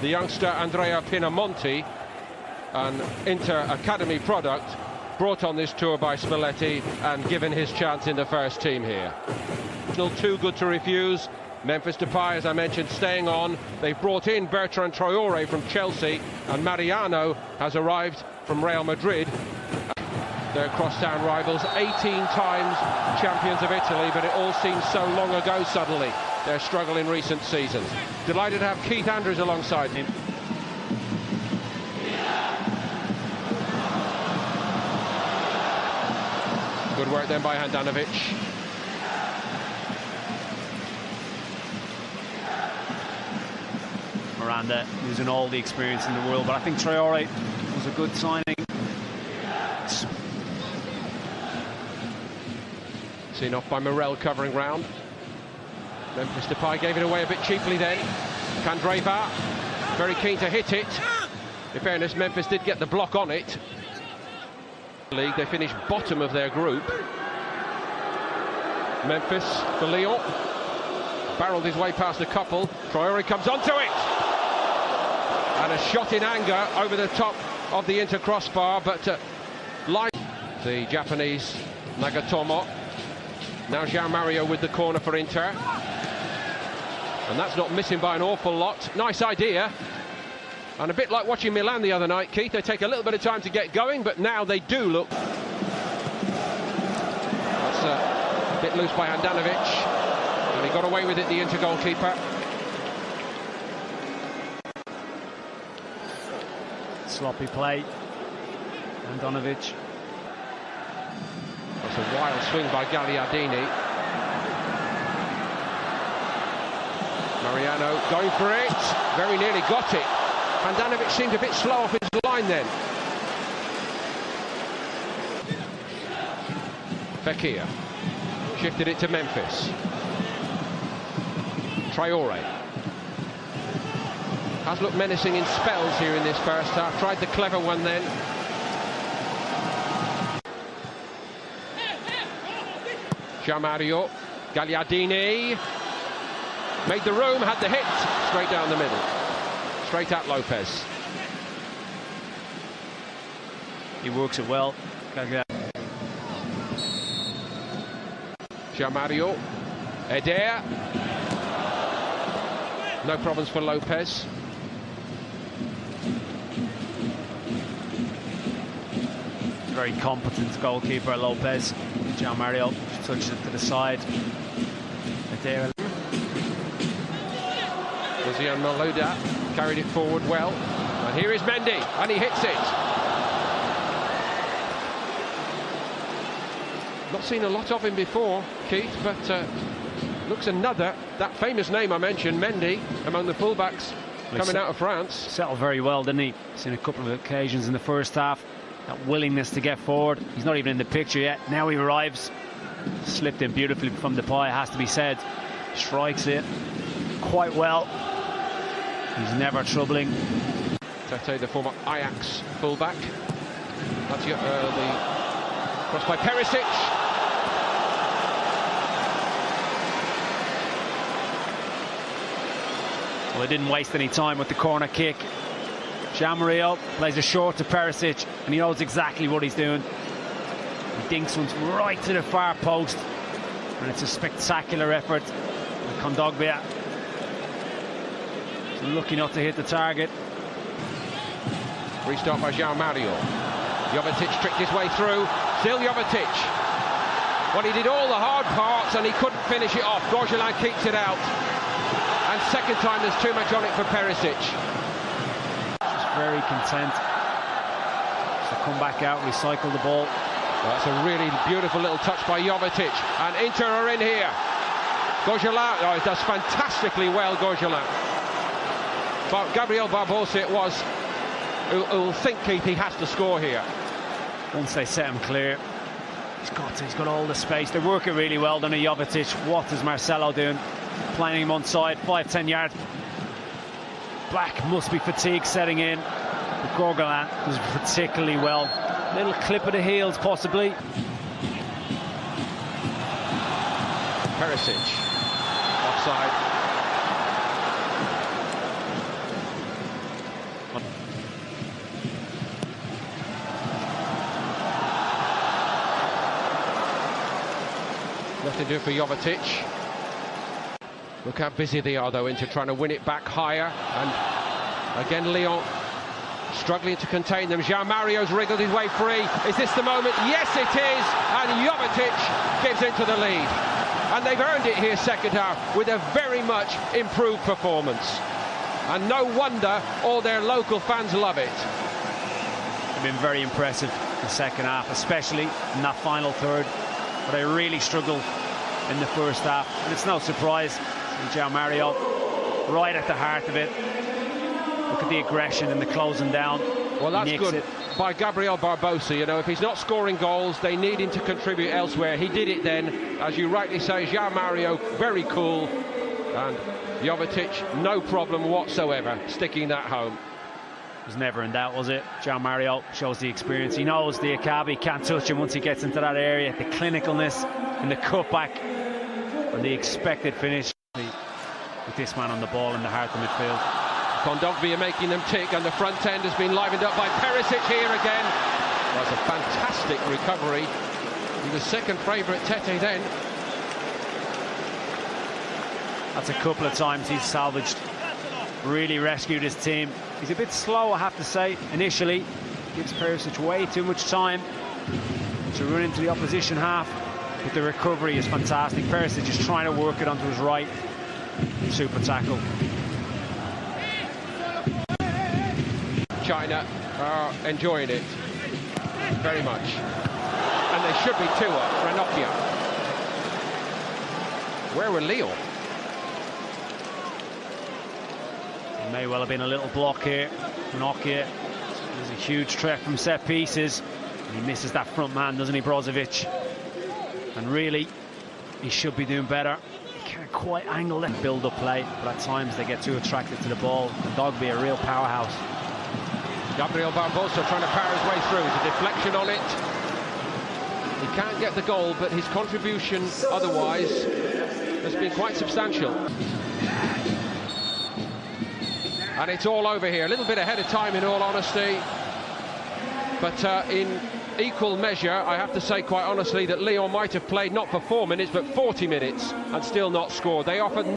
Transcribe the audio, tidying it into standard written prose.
The youngster Andrea Pinamonti, an Inter Academy product, brought on this tour by Spalletti and given his chance in the first team here. Still too good to refuse. Memphis Depay, as I mentioned, staying on. They've brought in Bertrand Traoré from Chelsea, and Mariano has arrived from Real Madrid. They're crosstown rivals, 18 times champions of Italy, but it all seems so long ago suddenly. Their struggle in recent seasons. Delighted to have Keith Andrews alongside him. Good work then by Handanovic. Miranda using all the experience in the world, but I think Traoré was a good signing. Seen off by Morel covering round. Memphis Depay gave it away a bit cheaply then. Candreva very keen to hit it. In fairness, Memphis did get the block on it. League, they finished bottom of their group. Memphis for Lyon. Barreled his way past a couple. Traoré comes onto it. And a shot in anger over the top of the Inter crossbar, but like the Japanese Nagatomo. Now João Mario with the corner for Inter. And that's not missing by an awful lot. Nice idea. And a bit like watching Milan the other night, Keith. They take a little bit of time to get going, but now they do look. That's a bit loose by Handanovic. And he got away with it, the Inter goalkeeper. Sloppy play. Handanovic. That's a wild swing by Gagliardini. Mariano going for it. Very nearly got it. Handanovic seemed a bit slow off his line then. Fekir shifted it to Memphis. Traoré has looked menacing in spells here in this first half. Tried the clever one then. João Mario, Gagliardini made the room, had the hit straight down the middle, straight at Lopez. He works it well. João Mario, Eder. No problems for Lopez. Very competent goalkeeper, Lopez. João Mario touches it to the side. Eder. Lucian Malouda carried it forward well. And here is Mendy, and he hits it. Not seen a lot of him before, Keith, but looks another, that famous name I mentioned, Mendy, among the fullbacks coming out of France. Settled very well, didn't he? Seen a couple of occasions in the first half. That willingness to get forward. He's not even in the picture yet. Now he arrives. Slipped in beautifully from Depay, has to be said. Strikes it quite well. He's never troubling. Tete, the former Ajax fullback. That's the cross by Perisic. Well, they didn't waste any time with the corner kick. João Mario plays a short to Perisic, and he knows exactly what he's doing. He dinks one right to the far post, and it's a spectacular effort. Kondogbia lucky not to hit the target. Restart by João Mario. Jovetic tricked his way through. Still Jovetic. Well, he did all the hard parts and he couldn't finish it off. Gorgelin keeps it out. And second time there's too much on it for Perisic. Just very content to come back out, recycle the ball. That's a really beautiful little touch by Jovetic. And Inter are in here. Gorgelin, oh, he does fantastically well, Gorgelin. But Gabriel Barbosa it was, who'll think, Keith, he has to score here. Once they set him clear, he's got all the space. They work it really well, don't they, Jovetic? What is Marcelo doing? Playing him on side, 5-10 yards. Black must be fatigue setting in. But Gorgelin does particularly well. Little clip of the heels, possibly. Perisic, offside. Nothing to do for Jovetic. Look how busy they are, though, into trying to win it back higher. And again, Lyon struggling to contain them. Jean-Mario's wriggled his way free. Is this the moment? Yes, it is. And Jovetic gives into the lead. And they've earned it here second half with a very much improved performance. And no wonder all their local fans love it. They've been very impressive in the second half, especially in that final third. But they really struggled in the first half. And it's no surprise. Jean-Mario right at the heart of it. Look at the aggression and the closing down. Well, that's good by Gabriel Barbosa. You know, if he's not scoring goals, they need him to contribute elsewhere. He did it then. As you rightly say, Jean-Mario, very cool. And Jovetic, no problem whatsoever, sticking that home. It was never in doubt, was it? Jean-Mario shows the experience. He knows the Akabi can't touch him once he gets into that area. The clinicalness and the cutback and the expected finish with this man on the ball in the heart of midfield. Kondogbia making them tick, and the front end has been livened up by Perisic here again. That's a fantastic recovery. He was second favourite Tete then. That's a couple of times he's salvaged, really rescued his team. He's a bit slow, I have to say, initially. Gives Perisic way too much time to run into the opposition half, but the recovery is fantastic. Perisic is trying to work it onto his right. Super tackle. China are enjoying it very much, and they should be too. Ranocchia. Where were Lyon? It may well have been a little block here. Ranocchia is a huge threat from set pieces. And he misses that front man, doesn't he, Brozovic? And really, he should be doing better. He can't quite angle that build-up play, but at times they get too attracted to the ball. Dogby, a real powerhouse. Gabriel Barbosa trying to power his way through. There's a deflection on it. He can't get the goal, but his contribution otherwise has been quite substantial. And it's all over here. A little bit ahead of time, in all honesty. But in equal measure, I have to say quite honestly that Lyon might have played not for 4 minutes, but 40 minutes and still not scored. They offered